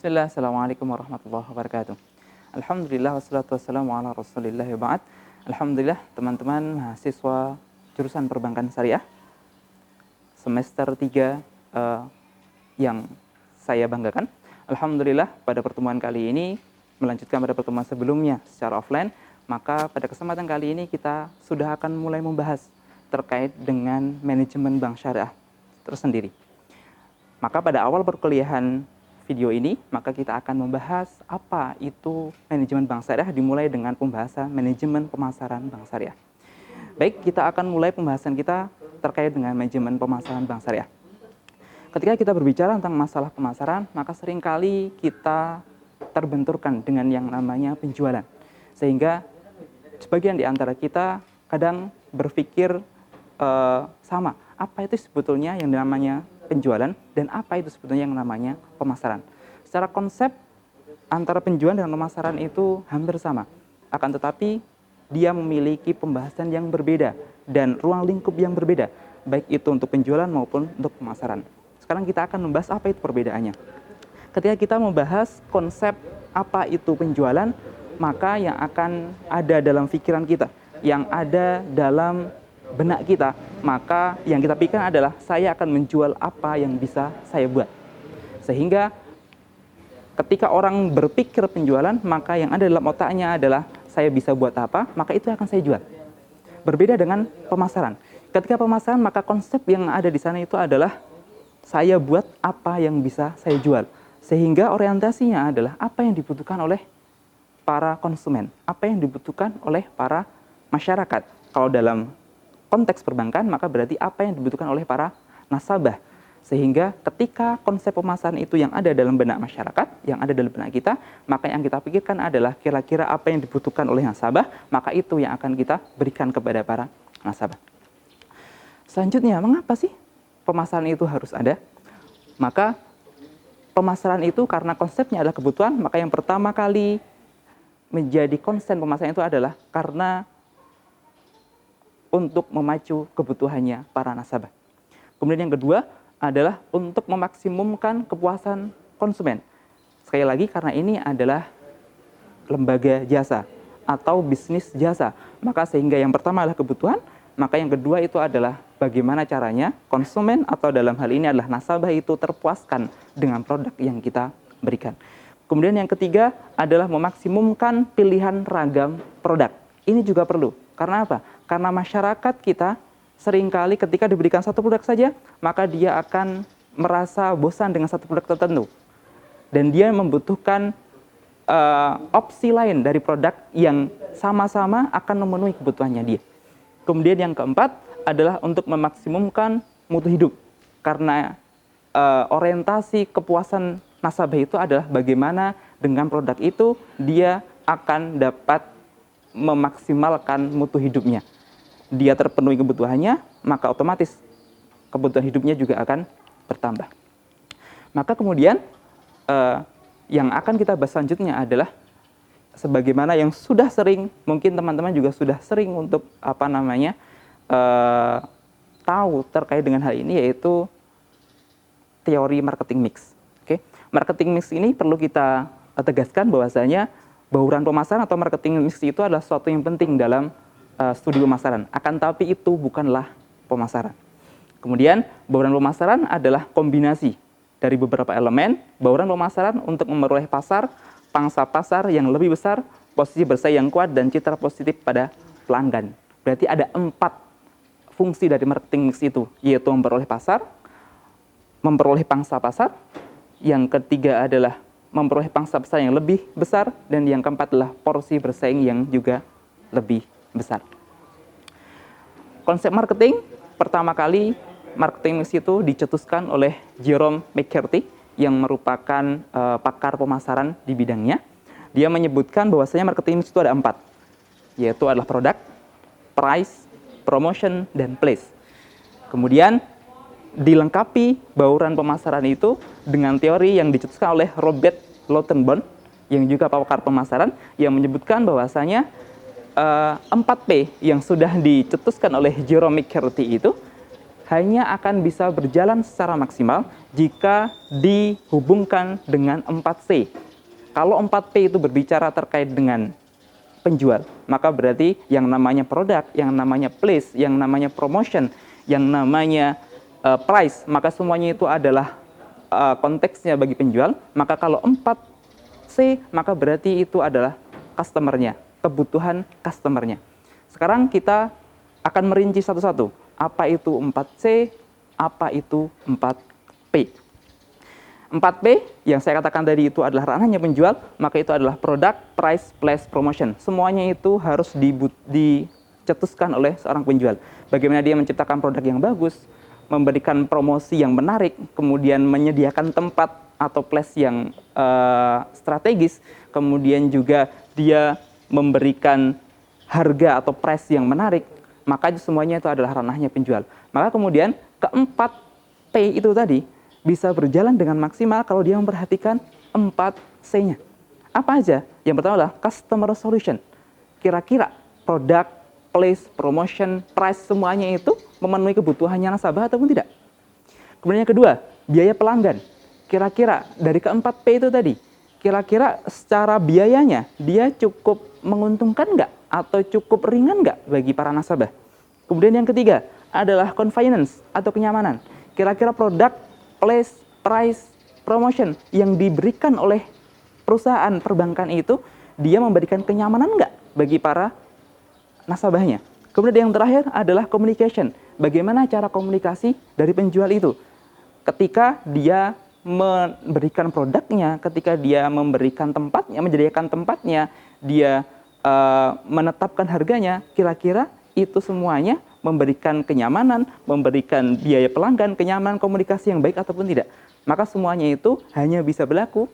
Bismillah, Assalamualaikum warahmatullahi wabarakatuh. Alhamdulillah, wassalatu wassalamu ala rasulillah wa ba'd. Alhamdulillah, teman-teman mahasiswa jurusan perbankan syariah semester 3 yang saya banggakan. Alhamdulillah, pada pertemuan kali ini melanjutkan pada pertemuan sebelumnya secara offline, maka pada kesempatan kali ini kita sudah akan mulai membahas terkait dengan manajemen bank syariah tersendiri. Maka pada awal perkuliahan video ini, maka kita akan membahas apa itu manajemen bank syariah, dimulai dengan pembahasan manajemen pemasaran bank syariah. Baik, kita akan mulai pembahasan kita terkait dengan manajemen pemasaran bank syariah. Ketika kita berbicara tentang masalah pemasaran, maka seringkali kita terbenturkan dengan yang namanya penjualan. Sehingga sebagian di antara kita kadang berpikir sama, apa itu sebetulnya yang namanya penjualan dan apa itu sebetulnya yang namanya pemasaran. Secara konsep antara penjualan dan pemasaran itu hampir sama. Akan tetapi dia memiliki pembahasan yang berbeda dan ruang lingkup yang berbeda, baik itu untuk penjualan maupun untuk pemasaran. Sekarang kita akan membahas apa itu perbedaannya. Ketika kita membahas konsep apa itu penjualan, maka yang akan ada dalam pikiran kita, yang ada dalam benak kita, maka yang kita pikirkan adalah saya akan menjual apa yang bisa saya buat. Sehingga ketika orang berpikir penjualan, maka yang ada dalam otaknya adalah saya bisa buat apa, maka itu akan saya jual. Berbeda dengan pemasaran. Ketika pemasaran, maka konsep yang ada di sana itu adalah saya buat apa yang bisa saya jual. Sehingga orientasinya adalah apa yang dibutuhkan oleh para konsumen, apa yang dibutuhkan oleh para masyarakat. Kalau dalam konteks perbankan, maka berarti apa yang dibutuhkan oleh para nasabah. Sehingga ketika konsep pemasaran itu yang ada dalam benak masyarakat, yang ada dalam benak kita, maka yang kita pikirkan adalah kira-kira apa yang dibutuhkan oleh nasabah, maka itu yang akan kita berikan kepada para nasabah. Selanjutnya, mengapa sih pemasaran itu harus ada? Maka pemasaran itu karena konsepnya adalah kebutuhan, maka yang pertama kali menjadi konsen pemasaran itu adalah karena untuk memacu kebutuhannya para nasabah. Kemudian yang kedua adalah untuk memaksimumkan kepuasan konsumen. Sekali lagi, karena ini adalah lembaga jasa atau bisnis jasa, maka sehingga yang pertama adalah kebutuhan, maka yang kedua itu adalah bagaimana caranya konsumen atau dalam hal ini adalah nasabah itu terpuaskan dengan produk yang kita berikan. Kemudian yang ketiga adalah memaksimumkan pilihan ragam produk. Ini juga perlu. Karena apa? Karena masyarakat kita seringkali ketika diberikan satu produk saja, maka dia akan merasa bosan dengan satu produk tertentu. Dan dia membutuhkan opsi lain dari produk yang sama-sama akan memenuhi kebutuhannya dia. Kemudian yang keempat adalah untuk memaksimumkan mutu hidup. Karena orientasi kepuasan nasabah itu adalah bagaimana dengan produk itu dia akan dapat memaksimalkan mutu hidupnya. Dia terpenuhi kebutuhannya, maka otomatis kebutuhan hidupnya juga akan bertambah. Maka kemudian yang akan kita bahas selanjutnya adalah sebagaimana yang sudah sering, mungkin teman-teman juga sudah sering untuk tahu terkait dengan hal ini, yaitu teori marketing mix. Oke, marketing mix ini perlu kita tegaskan bahwasanya bauran pemasaran atau marketing mix itu adalah sesuatu yang penting dalam studi pemasaran. Akan tapi itu bukanlah pemasaran. Kemudian bauran pemasaran adalah kombinasi dari beberapa elemen bauran pemasaran untuk memperoleh pasar, pangsa pasar yang lebih besar, posisi bersaing yang kuat, dan citra positif pada pelanggan. Berarti ada 4 fungsi dari marketing mix itu, yaitu memperoleh pasar, memperoleh pangsa pasar, yang ketiga adalah memperoleh pangsa pasar yang lebih besar, dan yang keempat adalah porsi bersaing yang juga lebih besar. Konsep marketing, pertama kali marketing mix itu dicetuskan oleh Jerome McCarthy yang merupakan pakar pemasaran di bidangnya. Dia menyebutkan bahwasanya marketing mix itu ada 4, yaitu adalah produk, price, promotion, dan place. Kemudian dilengkapi bauran pemasaran itu dengan teori yang dicetuskan oleh Robert Lautenborn yang juga pakar pemasaran, yang menyebutkan bahwasanya 4P yang sudah dicetuskan oleh Jerome McCarthy itu hanya akan bisa berjalan secara maksimal jika dihubungkan dengan 4C. Kalau 4P itu berbicara terkait dengan penjual, maka berarti yang namanya produk, yang namanya place, yang namanya promotion, yang namanya price, maka semuanya itu adalah konteksnya bagi penjual. Maka kalau 4C, maka berarti itu adalah customer-nya, kebutuhan customer-nya. Sekarang kita akan merinci satu-satu. Apa itu 4C, apa itu 4P. 4P yang saya katakan tadi itu adalah ranahnya penjual, maka itu adalah product, price, place, promotion. Semuanya itu harus dicetuskan oleh seorang penjual. Bagaimana dia menciptakan produk yang bagus, memberikan promosi yang menarik, kemudian menyediakan tempat atau place yang strategis, kemudian juga dia memberikan harga atau price yang menarik, maka semuanya itu adalah ranahnya penjual. Maka kemudian keempat P itu tadi bisa berjalan dengan maksimal kalau dia memperhatikan 4C-nya. Apa aja? Yang pertama adalah customer solution. Kira-kira produk, place, promotion, price, semuanya itu memenuhi kebutuhannya nasabah ataupun tidak. Kemudian yang kedua, biaya pelanggan. Kira-kira dari keempat P itu tadi, kira-kira secara biayanya dia cukup menguntungkan nggak? Atau cukup ringan nggak bagi para nasabah? Kemudian yang ketiga adalah convenience atau kenyamanan. Kira-kira produk, place, price, promotion yang diberikan oleh perusahaan perbankan itu, dia memberikan kenyamanan nggak bagi para nasabahnya. Kemudian yang terakhir adalah communication. Bagaimana cara komunikasi dari penjual itu? Ketika dia memberikan produknya, ketika dia memberikan tempatnya, menyediakan tempatnya, dia menetapkan harganya, kira-kira itu semuanya memberikan kenyamanan, memberikan biaya pelanggan, kenyamanan komunikasi yang baik ataupun tidak. Maka semuanya itu hanya bisa berlaku,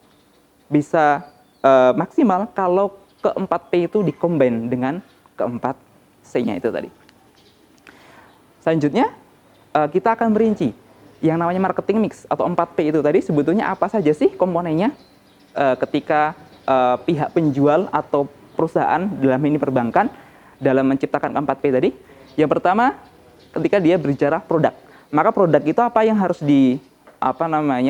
bisa maksimal kalau keempat P itu dikombin dengan keempat C-nya itu tadi. Selanjutnya, kita akan merinci yang namanya marketing mix atau 4P itu tadi sebetulnya apa saja sih komponennya ketika pihak penjual atau perusahaan dalam ini perbankan dalam menciptakan 4P tadi. Yang pertama, ketika dia berbicara produk, maka produk itu apa yang harus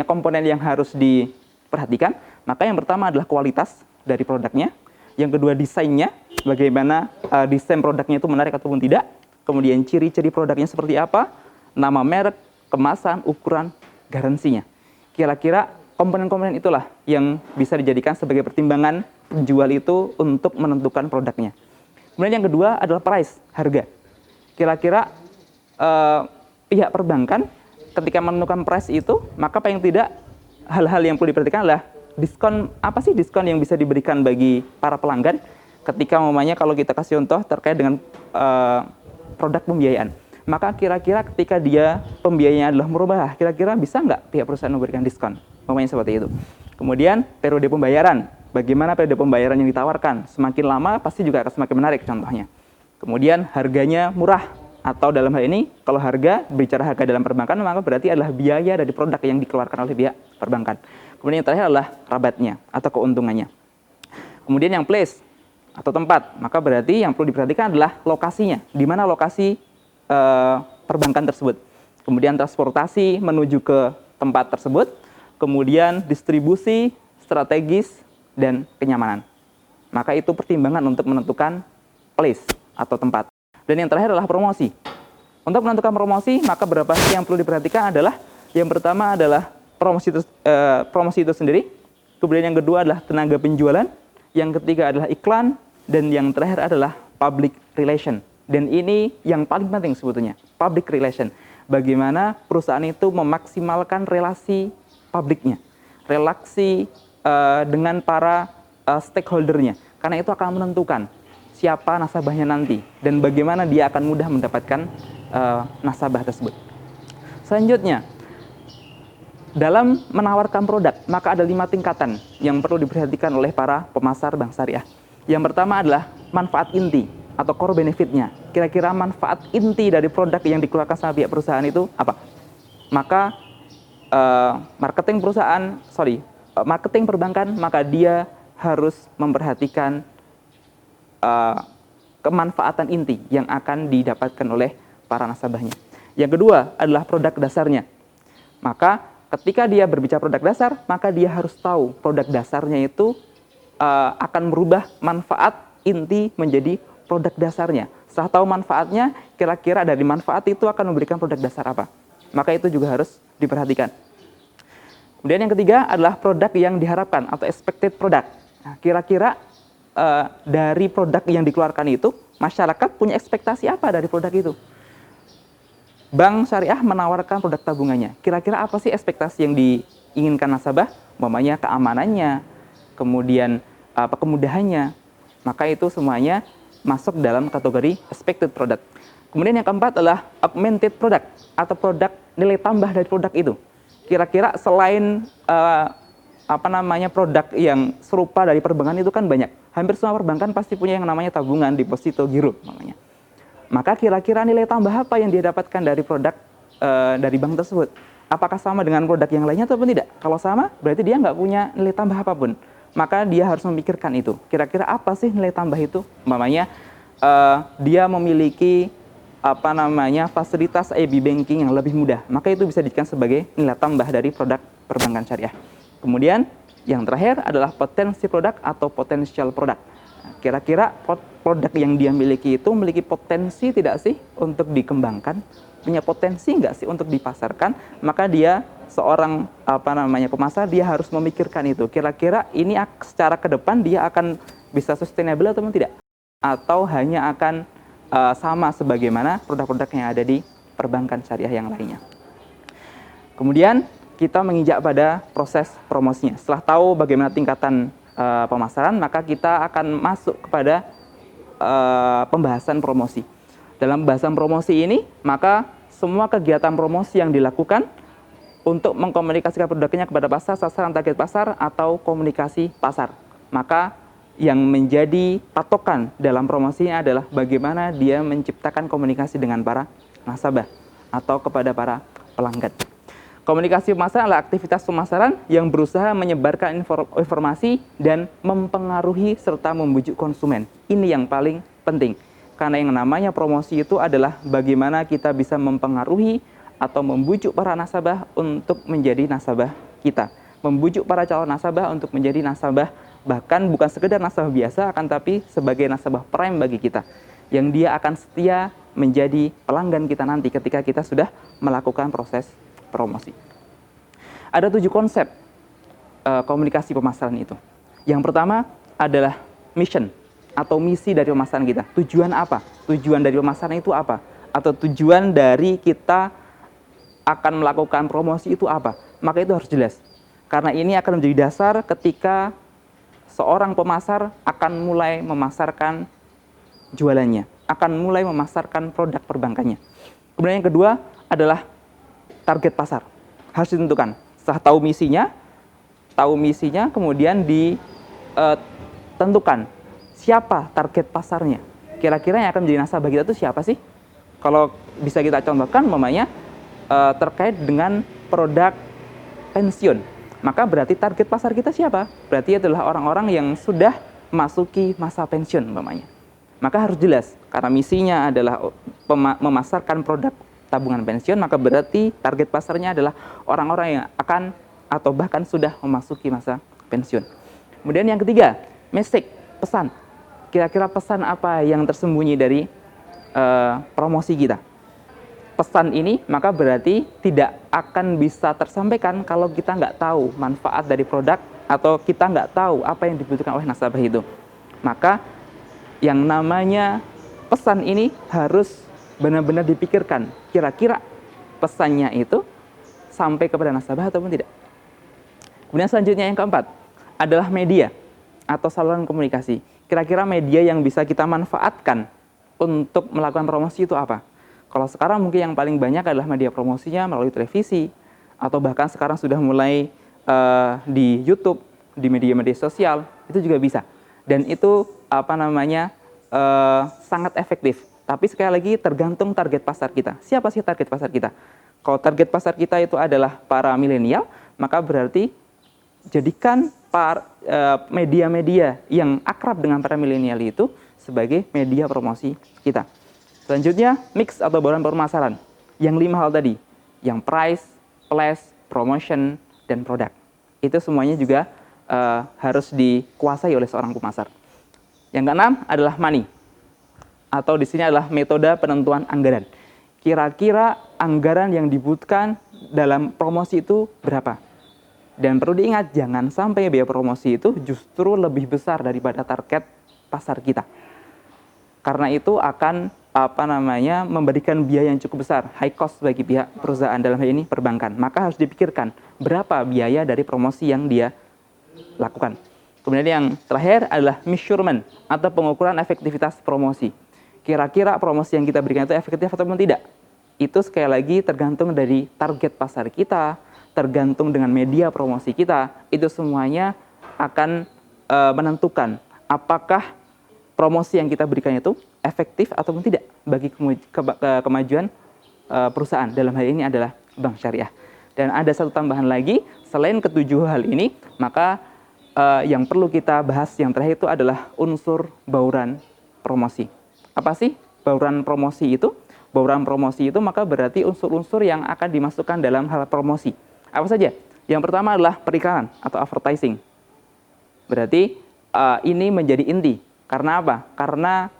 komponen yang harus diperhatikan. Maka yang pertama adalah kualitas dari produknya, yang kedua desainnya, bagaimana desain produknya itu menarik ataupun tidak, kemudian ciri-ciri produknya seperti apa, nama merek, kemasan, ukuran, garansinya. Kira-kira komponen-komponen itulah yang bisa dijadikan sebagai pertimbangan penjual itu untuk menentukan produknya. Kemudian yang kedua adalah price, harga. Kira-kira pihak perbankan ketika menentukan price itu, maka paling tidak hal-hal yang perlu diperhatikan adalah diskon, apa sih diskon yang bisa diberikan bagi para pelanggan ketika umpamanya kalau kita kasih contoh terkait dengan produk pembiayaan. Maka kira-kira ketika dia pembiayaannya adalah murah, kira-kira bisa nggak pihak perusahaan memberikan diskon? Umpamanya seperti itu. Kemudian periode pembayaran, bagaimana periode pembayaran yang ditawarkan? Semakin lama pasti juga akan semakin menarik contohnya. Kemudian harganya murah, atau dalam hal ini kalau harga, bicara harga dalam perbankan maka berarti adalah biaya dari produk yang dikeluarkan oleh pihak perbankan. Kemudian yang terakhir adalah rabatnya atau keuntungannya. Kemudian yang place atau tempat, maka berarti yang perlu diperhatikan adalah lokasinya, di mana lokasi perbankan tersebut. Kemudian transportasi menuju ke tempat tersebut, kemudian distribusi, strategis, dan kenyamanan. Maka itu pertimbangan untuk menentukan place atau tempat. Dan yang terakhir adalah promosi. Untuk menentukan promosi, maka beberapa hal yang perlu diperhatikan adalah yang pertama adalah promosi itu sendiri, kemudian yang kedua adalah tenaga penjualan, yang ketiga adalah iklan, dan yang terakhir adalah public relation. Dan ini yang paling penting sebetulnya, public relation. Bagaimana perusahaan itu memaksimalkan relasi publiknya, relasi dengan para stakeholdernya, karena itu akan menentukan siapa nasabahnya nanti dan bagaimana dia akan mudah mendapatkan nasabah tersebut. Selanjutnya, dalam menawarkan produk, maka ada 5 tingkatan yang perlu diperhatikan oleh para pemasar bank syariah. Yang pertama adalah manfaat inti atau core benefitnya. Kira-kira manfaat inti dari produk yang dikeluarkan sama pihak perusahaan itu apa? Maka marketing perbankan, maka dia harus memperhatikan kemanfaatan inti yang akan didapatkan oleh para nasabahnya. Yang kedua adalah produk dasarnya. Maka ketika dia berbicara produk dasar, maka dia harus tahu produk dasarnya itu akan merubah manfaat inti menjadi produk dasarnya. Setelah tahu manfaatnya, kira-kira dari manfaat itu akan memberikan produk dasar apa. Maka itu juga harus diperhatikan. Kemudian yang ketiga adalah produk yang diharapkan atau expected product. Nah, kira-kira dari produk yang dikeluarkan itu, masyarakat punya ekspektasi apa dari produk itu? Bank syariah menawarkan produk tabungannya. Kira-kira apa sih ekspektasi yang diinginkan nasabah? Umpamanya keamanannya, kemudian kemudahannya. Maka itu semuanya masuk dalam kategori expected product. Kemudian yang keempat adalah augmented product atau produk nilai tambah dari produk itu. Kira-kira selain produk yang serupa dari perbankan itu kan banyak. Hampir semua perbankan pasti punya yang namanya tabungan, deposito, giro namanya. Maka kira-kira nilai tambah apa yang dia dapatkan dari produk dari bank tersebut? Apakah sama dengan produk yang lainnya ataupun tidak? Kalau sama, berarti dia nggak punya nilai tambah apapun. Maka dia harus memikirkan itu. Kira-kira apa sih nilai tambah itu? Umpamanya dia memiliki fasilitas IB banking yang lebih mudah. Maka itu bisa dijadikan sebagai nilai tambah dari produk perbankan syariah. Kemudian yang terakhir adalah potensi produk atau potential product. Kira-kira produk yang dia miliki itu memiliki potensi tidak sih untuk dikembangkan? Punya potensi nggak sih untuk dipasarkan? Maka dia seorang pemasar, dia harus memikirkan itu. Kira-kira ini secara ke depan dia akan bisa sustainable atau tidak? Atau hanya akan sama sebagaimana produk-produk yang ada di perbankan syariah yang lainnya. Kemudian kita menginjak pada proses promosinya. Setelah tahu bagaimana tingkatan pemasaran, maka kita akan masuk kepada pembahasan promosi. Dalam pembahasan promosi ini, maka semua kegiatan promosi yang dilakukan untuk mengkomunikasikan produknya kepada pasar, sasaran target pasar, atau komunikasi pasar. Maka yang menjadi patokan dalam promosinya adalah bagaimana dia menciptakan komunikasi dengan para nasabah atau kepada para pelanggan. Komunikasi pemasaran adalah aktivitas pemasaran yang berusaha menyebarkan informasi dan mempengaruhi serta membujuk konsumen. Ini yang paling penting. Karena yang namanya promosi itu adalah bagaimana kita bisa mempengaruhi atau membujuk para nasabah untuk menjadi nasabah kita. Membujuk para calon nasabah untuk menjadi nasabah, bahkan bukan sekedar nasabah biasa, akan tapi sebagai nasabah prime bagi kita. Yang dia akan setia menjadi pelanggan kita nanti ketika kita sudah melakukan proses promosi. Ada 7 konsep komunikasi pemasaran itu. Yang pertama adalah mission atau misi dari pemasaran kita. Tujuan apa? Tujuan dari pemasaran itu apa? Atau tujuan dari kita akan melakukan promosi itu apa? Maka itu harus jelas. Karena ini akan menjadi dasar ketika seorang pemasar akan mulai memasarkan jualannya, akan mulai memasarkan produk perbankannya. Kemudian yang kedua adalah target pasar. Harus ditentukan. Setelah tahu misinya, kemudian ditentukan siapa target pasarnya. Kira-kira yang akan menjadi nasabah kita itu siapa sih? Kalau bisa kita contohkan, namanya terkait dengan produk pensiun. Maka berarti target pasar kita siapa? Berarti adalah orang-orang yang sudah memasuki masa pensiun, namanya. Maka harus jelas, karena misinya adalah memasarkan produk tabungan pensiun, maka berarti target pasarnya adalah orang-orang yang akan atau bahkan sudah memasuki masa pensiun. Kemudian yang ketiga, message, pesan. Kira-kira pesan apa yang tersembunyi dari promosi kita? Pesan ini maka berarti tidak akan bisa tersampaikan kalau kita nggak tahu manfaat dari produk atau kita nggak tahu apa yang dibutuhkan oleh nasabah itu. Maka yang namanya pesan ini harus benar-benar dipikirkan, kira-kira pesannya itu sampai kepada nasabah ataupun tidak. Kemudian selanjutnya yang keempat adalah media atau saluran komunikasi. Kira-kira media yang bisa kita manfaatkan untuk melakukan promosi itu apa? Kalau sekarang mungkin yang paling banyak adalah media promosinya melalui televisi, atau bahkan sekarang sudah mulai di YouTube, di media-media sosial, itu juga bisa. Dan itu sangat efektif. Tapi sekali lagi tergantung target pasar kita. Siapa sih target pasar kita? Kalau target pasar kita itu adalah para milenial, maka berarti jadikan media-media yang akrab dengan para milenial itu sebagai media promosi kita. Selanjutnya, mix atau bauran pemasaran. yang 5 hal tadi, yang price, place, promotion, dan produk. Itu semuanya juga harus dikuasai oleh seorang pemasar. Yang keenam adalah money, atau di sini adalah metode penentuan anggaran. Kira-kira anggaran yang dibutuhkan dalam promosi itu berapa? Dan perlu diingat, jangan sampai biaya promosi itu justru lebih besar daripada target pasar kita. Karena itu akan memberikan biaya yang cukup besar, high cost bagi pihak perusahaan, dalam hal ini perbankan. Maka harus dipikirkan berapa biaya dari promosi yang dia lakukan. Kemudian yang terakhir adalah measurement atau pengukuran efektivitas promosi. Kira-kira promosi yang kita berikan itu efektif atau tidak? Itu sekali lagi tergantung dari target pasar kita, tergantung dengan media promosi kita. Itu semuanya akan menentukan apakah promosi yang kita berikan itu efektif ataupun tidak bagi kemajuan perusahaan. Dalam hal ini adalah bank syariah. Dan ada satu tambahan lagi, selain ketujuh hal ini, maka yang perlu kita bahas yang terakhir itu adalah unsur bauran promosi. Apa sih bauran promosi itu? Bauran promosi itu maka berarti unsur-unsur yang akan dimasukkan dalam hal promosi. Apa saja? Yang pertama adalah periklanan atau advertising. Berarti ini menjadi inti. Karena apa? Karena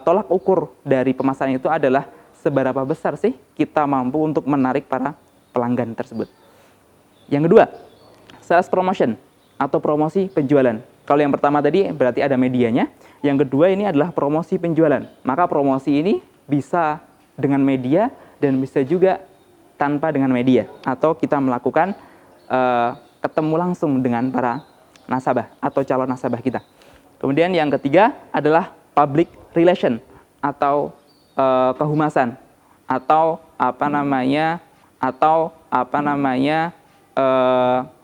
tolak ukur dari pemasaran itu adalah seberapa besar sih kita mampu untuk menarik para pelanggan tersebut. Yang kedua, sales promotion atau promosi penjualan. Kalau yang pertama tadi berarti ada medianya. Yang kedua ini adalah promosi penjualan. Maka promosi ini bisa dengan media dan bisa juga tanpa dengan media. Atau kita melakukan ketemu langsung dengan para nasabah atau calon nasabah kita. Kemudian yang ketiga adalah public relation atau kehumasan atau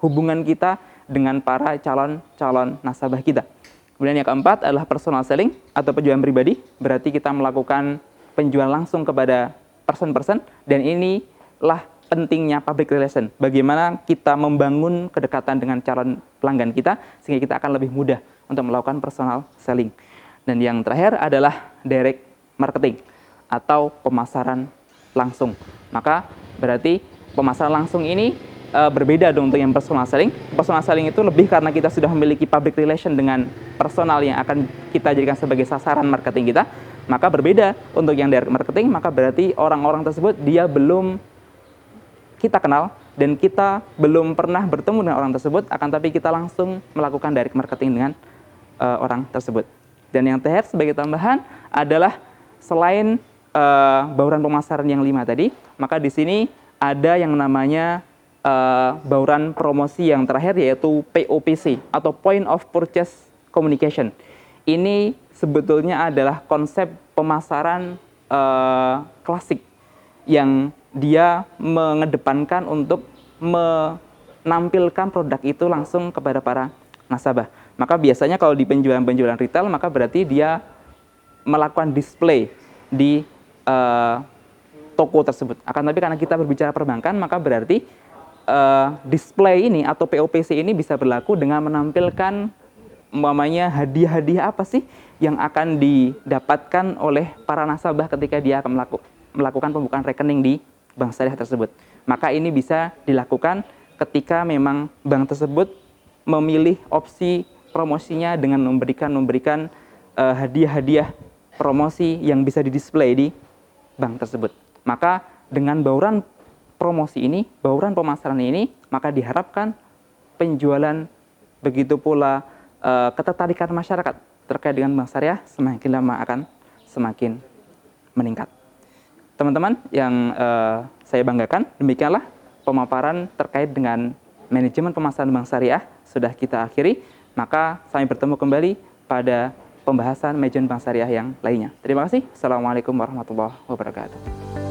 hubungan kita dengan para calon nasabah kita. Kemudian yang keempat adalah personal selling atau penjualan pribadi. Berarti kita melakukan penjualan langsung kepada person-person, dan inilah pentingnya public relation. Bagaimana kita membangun kedekatan dengan calon pelanggan kita sehingga kita akan lebih mudah untuk melakukan personal selling. Dan yang terakhir adalah direct marketing atau pemasaran langsung. Maka berarti pemasaran langsung ini berbeda dong untuk yang personal selling. Personal selling itu lebih karena kita sudah memiliki public relation dengan personal yang akan kita jadikan sebagai sasaran marketing kita. Maka berbeda untuk yang direct marketing, maka berarti orang-orang tersebut dia belum kita kenal dan kita belum pernah bertemu dengan orang tersebut, akan tapi kita langsung melakukan direct marketing dengan orang tersebut. Dan yang terakhir sebagai tambahan adalah selain bauran pemasaran yang 5 tadi, maka di sini ada yang namanya bauran promosi yang terakhir, yaitu POPC atau Point of Purchase Communication. Ini sebetulnya adalah konsep pemasaran klasik yang dia mengedepankan untuk menampilkan produk itu langsung kepada para nasabah. Maka biasanya kalau di penjualan retail, maka berarti dia melakukan display di toko tersebut. Akan tapi karena kita berbicara perbankan, maka berarti display ini atau POPC ini bisa berlaku dengan menampilkan hadiah-hadiah apa sih yang akan didapatkan oleh para nasabah ketika dia akan melakukan pembukaan rekening di bank syariah tersebut. Maka ini bisa dilakukan ketika memang bank tersebut memilih opsi promosinya dengan memberikan hadiah-hadiah promosi yang bisa didisplay di bank tersebut. Maka dengan bauran promosi ini, bauran pemasaran ini, maka diharapkan penjualan, begitu pula ketertarikan masyarakat terkait dengan bank syariah semakin lama akan semakin meningkat. Teman-teman yang saya banggakan, demikianlah pemaparan terkait dengan manajemen pemasaran bank syariah sudah kita akhiri. Maka sampai bertemu kembali pada pembahasan manajemen bank syariah yang lainnya. Terima kasih. Assalamualaikum warahmatullahi wabarakatuh.